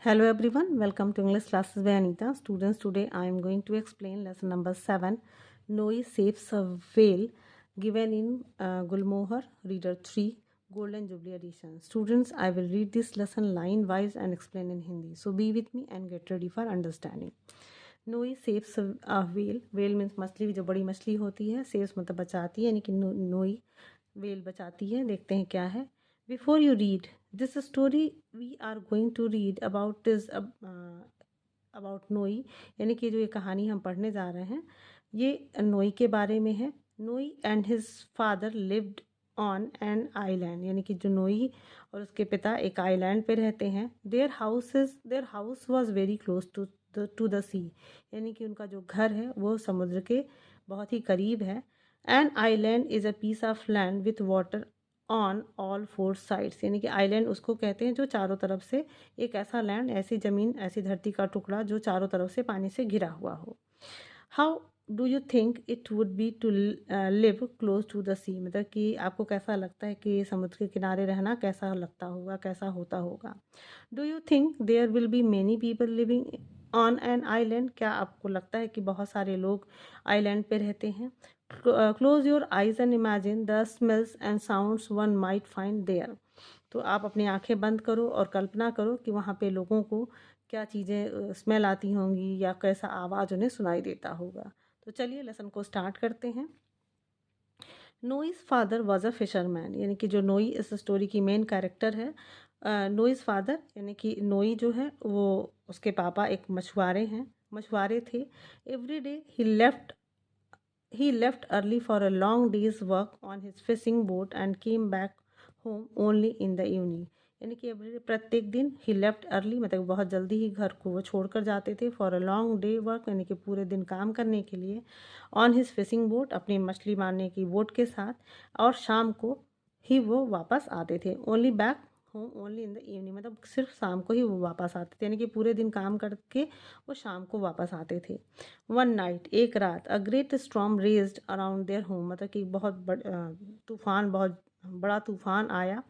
Hello everyone, welcome to English classes by Anita. Students, today I am going to explain lesson number 7, Noe Saves a Whale, given in Gulmohar, Reader 3, Golden Jubilee Edition. Students, I will read this lesson line wise and explain in Hindi. So be with me and get ready for understanding. Noe saves a whale. Whale means मछली, जो बड़ी मछली होती है. Saves मतलब बचाती है, यानी कि नोई whale बचाती है. देखते हैं क्या है. Before you read this story, we are going to read about नोई, यानी कि जो ये कहानी हम पढ़ने जा रहे हैं ये नोई के बारे में है. नोई and his father lived on an island, यानी कि जो नोई और उसके पिता एक आइलैंड पे रहते हैं. Their house was very close to the sea, यानी कि उनका जो घर है वो समुद्र के बहुत ही करीब है. An island is a piece of land with water on all four sides, यानी कि आइलैंड उसको कहते हैं जो चारों तरफ से, एक ऐसा लैंड, ऐसी ज़मीन, ऐसी धरती का टुकड़ा जो चारों तरफ से पानी से घिरा हुआ हो. How do you think it would be to live close to the sea, मतलब कि आपको कैसा लगता है कि समुद्र के किनारे रहना कैसा लगता होगा, कैसा होता होगा. Do you think there will be many people living on an island, क्या आपको लगता है कि बहुत सारे लोग आइलैंड पे रहते हैं. Close your eyes and imagine the smells and sounds one might find there, तो आप अपनी आंखें बंद करो और कल्पना करो कि वहाँ पे लोगों को क्या चीज़ें स्मेल आती होंगी या कैसा आवाज़ उन्हें सुनाई देता होगा. तो चलिए लेसन को स्टार्ट करते हैं. Noise father was a fisherman, यानी कि जो नोई इस स्टोरी की मेन कैरेक्टर है. नोईज फादर यानी कि नोई जो है वो उसके पापा एक मछुआरे थे. Every day he left early for a long day's work on his fishing boat and came back home only in the evening, यानी कि प्रत्येक दिन ही लेफ्ट अर्ली मतलब बहुत जल्दी ही घर को वो छोड़कर जाते थे. For a long day work, यानी कि पूरे दिन काम करने के लिए. ऑन हिज फिशिंग बोट, अपनी मछली मारने की बोट के साथ. और शाम को ही वो वापस आते थे. Only back home only in the evening, मतलब सिर्फ शाम को ही वो वापस आते थे, यानी कि पूरे दिन काम करके वो शाम को वापस आते थे. वन नाइट, एक रात, a great storm raised around their home, मतलब कि बहुत बड़ा तूफान आया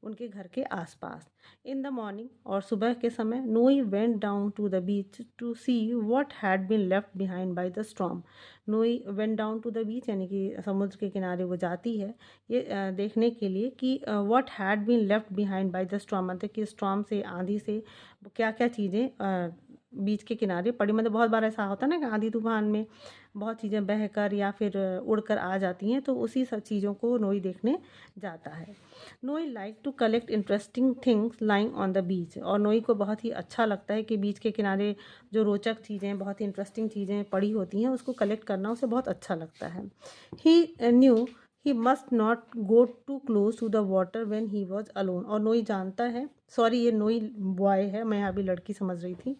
उनके घर के आसपास. इन द मॉर्निंग, और सुबह के समय, Noi went down to the beach to see what had been left behind by the storm. Noi went down to the beach, यानी कि समुद्र के किनारे वो जाती है ये देखने के लिए कि what had been left behind by the storm, मतलब कि स्टॉर्म से, आंधी से क्या क्या चीज़ें बीच के किनारे पड़ी. मतलब बहुत बार ऐसा होता है ना कि आंधी तूफान में बहुत चीज़ें बहकर या फिर उड़कर आ जाती हैं, तो उसी सब चीज़ों को नोई देखने जाता है. Noi like to collect interesting things lying on the beach, और नोई को बहुत ही अच्छा लगता है कि बीच के किनारे जो रोचक चीज़ें, बहुत ही इंटरेस्टिंग चीज़ें पड़ी होती हैं उसको कलेक्ट करना उसे बहुत अच्छा लगता है. He knew he must not go too close to the water when he was alone, और नोई जानता है, सॉरी ये नोई बॉय है, मैं अभी लड़की समझ रही थी.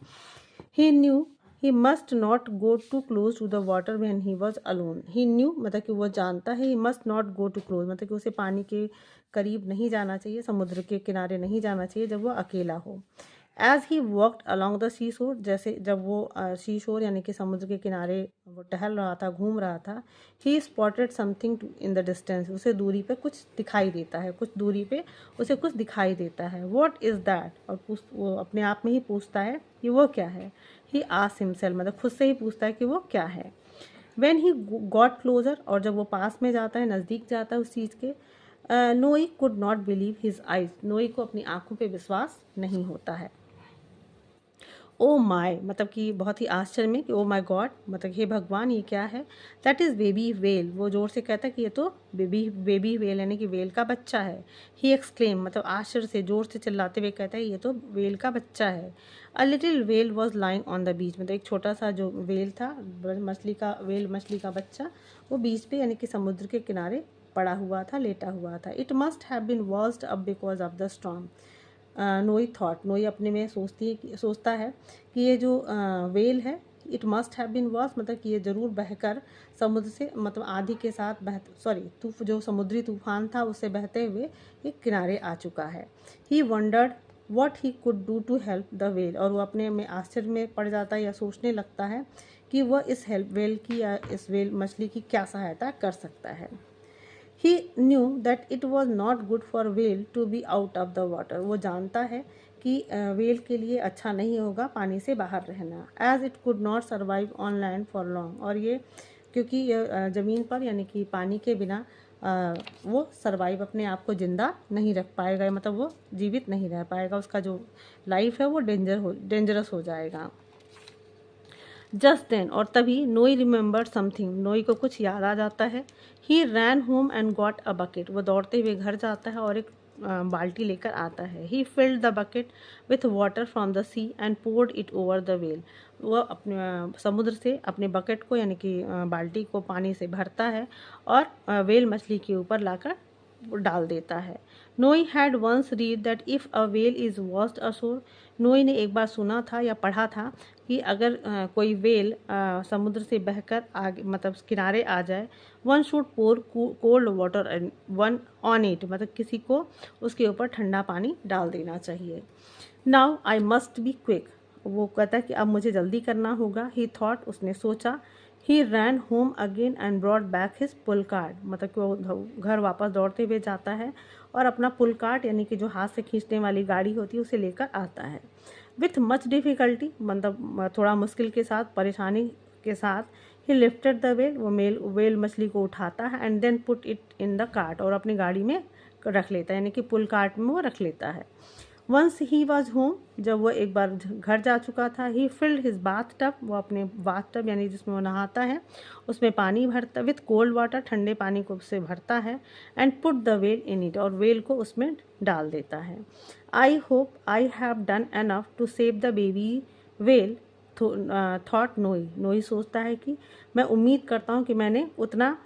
He knew he must not go too close to the water when he was alone. He knew मतलब कि वो जानता है. He must not go too close मतलब कि उसे पानी के करीब नहीं जाना चाहिए, समुद्र के किनारे नहीं जाना चाहिए जब वो अकेला हो. As he walked along the seashore, जैसे जब वो सीशोर यानी कि समुद्र के किनारे वो टहल रहा था, घूम रहा था. He spotted something in the distance, उसे दूरी पे कुछ दिखाई देता है, कुछ दूरी पे उसे कुछ दिखाई देता है. What is that, और वो अपने आप में ही पूछता है कि वो क्या है. He asked himself, मतलब खुद से ही पूछता है कि वो क्या है. When he got closer, और जब वो पास में जाता है, नज़दीक जाता है उस चीज़ के, नोई could not believe his eyes, नोई को अपनी आंखों पे विश्वास नहीं होता है. ओ माई, मतलब कि बहुत ही आश्चर्य में कि ओ माई गॉड, मतलब हे भगवान ये क्या है. दैट इज़ बेबी वेल, वो ज़ोर से कहता है कि ये तो बेबी वेल यानी कि वेल का बच्चा है. ही एक्सक्लेम, मतलब आश्चर्य से ज़ोर से चिल्लाते हुए कहता है ये तो वेल का बच्चा है. A little well was lying on the बीच, मतलब एक छोटा सा जो वेल था, मछली का बच्चा, वो बीच पे यानी कि समुद्र के किनारे पड़ा हुआ था, लेटा हुआ था. It must have been washed up because of the storm. Noi अपने में सोचता है कि ये जो वेल है, it must have been wash, मतलब कि ये ज़रूर बहकर समुद्र से, मतलब आंधी के साथ जो समुद्री तूफान था उससे बहते हुए ये किनारे आ चुका है. He wondered what he could do to help the whale, और वो अपने में आश्चर्य में पड़ जाता है या सोचने लगता है कि वह इस वेल की या इस वेल मछली की क्या सहायता कर सकता है. He knew that it was not good for whale to be out of the water. वो जानता है कि वेल के लिए अच्छा नहीं होगा पानी से बाहर रहना, as it could not survive on land for long, और ये क्योंकि ये ज़मीन पर यानी कि पानी के बिना वो सर्वाइव अपने आप को ज़िंदा नहीं रख पाएगा, मतलब वो जीवित नहीं रह पाएगा, उसका जो लाइफ है वो डेंजरस हो जाएगा। जस्ट देन, और तभी नोई रिमेंबर्ड समथिंग, नोई को कुछ याद आ जाता है। He ran home and got a bucket, वो दौड़ते हुए घर जाता है और एक बाल्टी लेकर आता है। He filled the bucket with water from the sea and poured it over the whale, वो अपने समुद्र से अपने बकेट को यानी कि बाल्टी को पानी से भरता है और वेल मछली के ऊपर लाकर डाल देता है। Noi had once read that if a whale is washed ashore, Noi ने एक बार सुना था या पढ़ा था कि अगर कोई वेल समुद्र से बहकर आगे मतलब किनारे आ जाए, one should pour cold water one on it, मतलब किसी को उसके ऊपर ठंडा पानी डाल देना चाहिए। Now I must be quick, वो कहता है कि अब मुझे जल्दी करना होगा। ही थॉट, उसने सोचा। He ran home again and brought back his pull cart, मतलब कि वो घर वापस दौड़ते हुए जाता है और अपना पुल कार्ट यानी कि जो हाथ से खींचने वाली गाड़ी होती है उसे लेकर आता है। विथ मच डिफ़िकल्टी, मतलब थोड़ा मुश्किल के साथ, परेशानी के साथ, ही लिफ्टेड द वेल, वो वेल मछली को उठाता है and then put it in the cart, और अपनी गाड़ी में रख लेता है यानी कि पुल कार्ट में वो रख लेता है। वंस ही वॉज होम, जब वो एक बार घर जा चुका था, ही फिल्ड हिज बाथ टब, वो अपने बाथ टब यानी जिसमें वो नहाता है उसमें पानी भरता, विथ कोल्ड वाटर, ठंडे पानी को उससे भरता है, and put the whale in it, और वेल को उसमें डाल देता है। I hope I have done enough to save the baby whale thought Noi, Noi सोचता है कि मैं उम्मीद करता हूँ कि मैंने उतना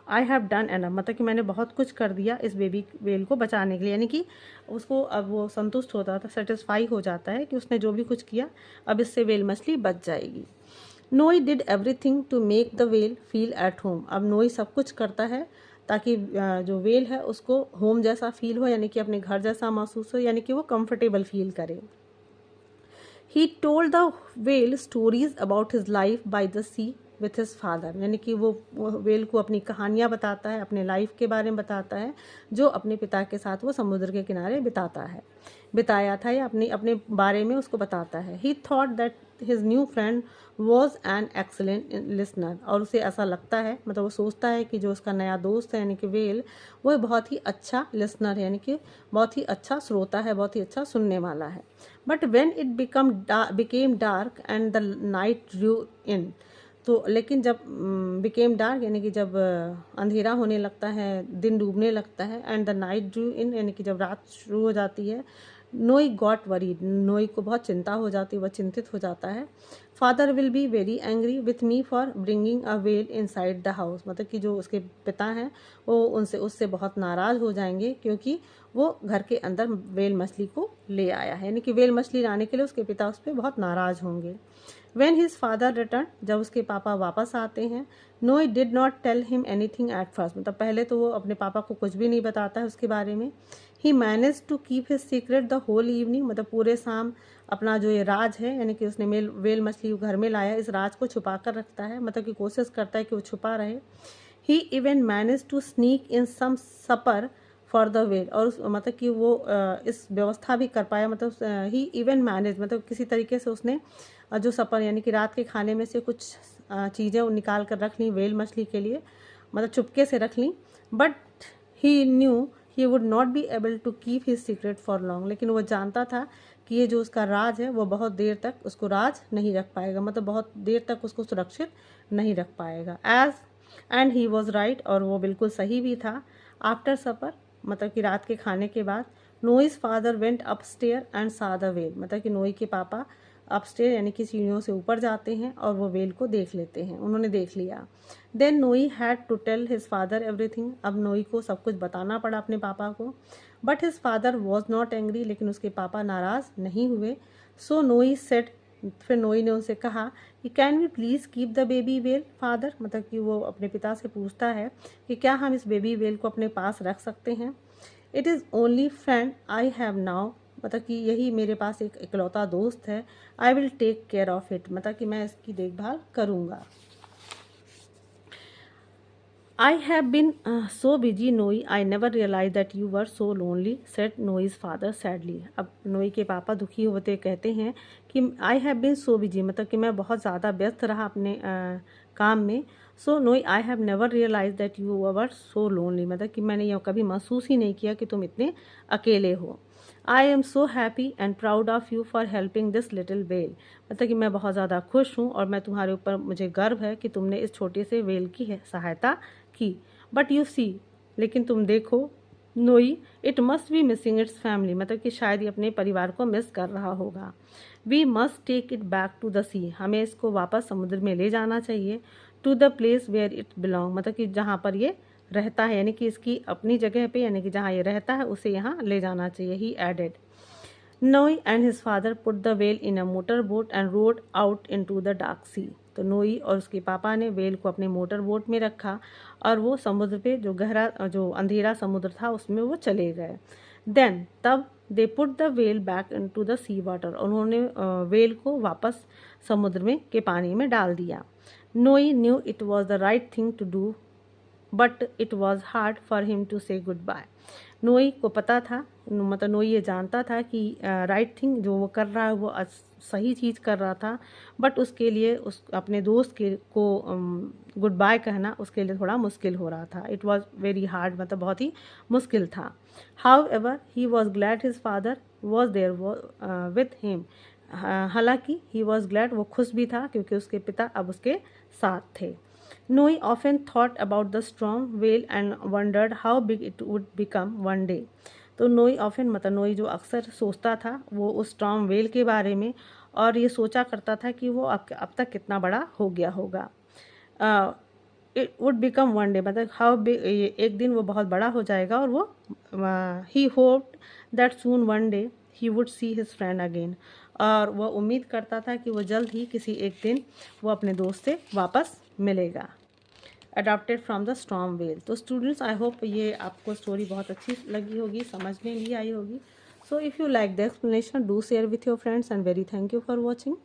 आई हैव डन एनफ, मतलब कि मैंने बहुत कुछ कर दिया इस बेबी वेल को बचाने के लिए, यानी कि उसको अब वो संतुष्ट होता था, सेटिस्फाई हो जाता है कि उसने जो भी कुछ किया अब इससे वेल मछली बच जाएगी। Noi did everything to make the whale feel at home, अब नोई सब कुछ करता है ताकि जो वेल है उसको होम जैसा फील हो, यानी कि अपने घर जैसा महसूस हो, यानी कि वो कंफर्टेबल फील करे। He told the whale stories about his life by the sea with his father, यानी कि वो वेल को अपनी कहानियाँ बताता है, अपने लाइफ के बारे में बताता है जो अपने पिता के साथ वो समुद्र के किनारे बिताया था या अपने अपने बारे में उसको बताता है। ही thought that his new friend was an excellent listener, और उसे ऐसा लगता है, मतलब वो सोचता है कि जो उसका नया दोस्त है यानी कि वेल, वो बहुत ही अच्छा लिसनर है, यानी कि बहुत ही अच्छा श्रोता है, बहुत ही अच्छा सुनने वाला है। But when it became dark and the night drew in, तो लेकिन जब बिकेम डार्क यानी कि जब अंधेरा होने लगता है, दिन डूबने लगता है, एंड द नाइट ड्रू इन यानी कि जब रात शुरू हो जाती है, नोई गॉट वरीड, नोई को बहुत चिंता हो जाती है, वह चिंतित हो जाता है। Father will be very angry with me for bringing a well inside the house, मतलब कि जो उसके पिता हैं वो उससे बहुत नाराज़ हो जाएंगे क्योंकि वो घर के अंदर वेल मछली को ले आया है, यानी कि वेल मछली लाने के लिए उसके पिता उस पर बहुत नाराज़ होंगे। When his father returned, जब उसके पापा वापस आते हैं, Noe did not tell him anything at first, मतलब पहले तो वो अपने पापा को कुछ भी नहीं बताता है उसके बारे में। He managed to keep his secret the whole evening, मतलब पूरे शाम अपना जो ये राज है यानी कि उसने वेल मछली घर में लाया, इस राज को छुपा कर रखता है, मतलब कि कोशिश करता है कि वो छुपा रहे। He even managed to sneak in some supper for the whale, और मतलब कि वो इस व्यवस्था भी कर पाया, मतलब ही इवन मैनेज, मतलब किसी तरीके से उसने जो सपर यानी कि रात के खाने में से कुछ चीज़ें निकाल कर रख ली वेल मछली के लिए, मतलब चुपके से रख ली। But he knew he would not be able to keep his secret for long, लेकिन वो जानता था कि ये जो उसका राज है वो बहुत देर तक उसको राज नहीं रख पाएगा, मतलब बहुत देर तक उसको सुरक्षित नहीं रख पाएगा। एंड ही वॉज राइट, और वो बिल्कुल सही भी था। आफ्टर सपर, मतलब कि रात के खाने के बाद, noise father went upstair and सा द वेल, मतलब कि नोई के पापा अपस्टेयर यानी कि सीढ़ियों से ऊपर जाते हैं और वो वेल को देख लेते हैं, उन्होंने देख लिया। Then Noi had to tell his father everything, अब नोई को सब कुछ बताना पड़ा अपने पापा को। But his father was not angry, लेकिन उसके पापा नाराज़ नहीं हुए। सो नोई सेड, फिर नोई ने उनसे कहा कि can we please keep the baby whale father, मतलब कि वो अपने पिता से पूछता है कि क्या हम इस बेबी वेल को अपने पास रख सकते हैं। It is only friend I have now, मतलब कि यही मेरे पास एक इकलौता दोस्त है। I will take care of it, मतलब कि मैं इसकी देखभाल करूँगा। I have been so busy, Noi. I never realized that you were so lonely, said Noi's father sadly. अब नोई के पापा दुखी होते कहते हैं कि I have been so busy, मतलब कि मैं बहुत ज़्यादा व्यस्त रहा अपने काम में. So Noi, I have never realized that you were so lonely, मतलब कि मैंने यह कभी महसूस ही नहीं किया कि तुम इतने अकेले हो. I am so happy and proud of you for helping this little whale. मतलब कि मैं बहुत ज़्यादा खुश हूँ और मैं तुम्हारे ऊपर, मुझे गर्व है कि तुमने इस छोटे से वेल की सहायता की. बट यू सी, लेकिन तुम देखो नोई, it must be missing it's family, मतलब कि शायद ये अपने परिवार को मिस कर रहा होगा. We must take it back to the sea, हमें इसको वापस समुद्र में ले जाना चाहिए. To the place where it belong, मतलब कि जहाँ पर ये रहता है, यानी कि इसकी अपनी जगह पे, यानी कि जहाँ ये रहता है उसे यहाँ ले जाना चाहिए. He added. Noi and his father put the whale in a motor boat and rowed out into the dark sea. तो नोई और उसके पापा ने वेल को अपने मोटर बोट में रखा और वो समुद्र पे, जो गहरा, जो अंधेरा समुद्र था, उसमें वो चले गए. देन तब they put the whale back into the sea water, उन्होंने वेल को वापस समुद्र में के पानी में डाल दिया. Noi knew it was the right thing to do but it was hard for him to say goodbye. Noi को पता था, मतलब नोई ये जानता था कि राइट थिंग जो वो कर रहा है वो सही चीज़ कर रहा था, बट उसके लिए उस अपने दोस्त के को गुड बाय कहना उसके लिए थोड़ा मुश्किल हो रहा था. इट वॉज वेरी हार्ड, मतलब बहुत ही मुश्किल था. However he was glad his father was there with him. हालांकि ही वॉज ग्लैड, वो खुश भी था क्योंकि उसके पिता अब उसके साथ थे. Noi often thought about the storm whale and wondered how big it would become one day. तो नोई ऑफन, मतलब नोई जो अक्सर सोचता था वो उस स्टॉर्म वेल के बारे में, और ये सोचा करता था कि वो अब तक कितना बड़ा हो गया होगा. It would become one day, मतलब हाउ बिग, एक दिन वो बहुत बड़ा हो जाएगा. और वो he hoped that soon one day he would see his friend again, और वह उम्मीद करता था कि वो जल्द ही किसी एक दिन वो अपने दोस्त से वापस मिलेगा. Adopted from the storm well. तो स्टूडेंट्स, आई होप ये आपको स्टोरी बहुत अच्छी लगी होगी, समझ में भी आई होगी. So if you like the explanation, do share with your friends and very thank you for watching.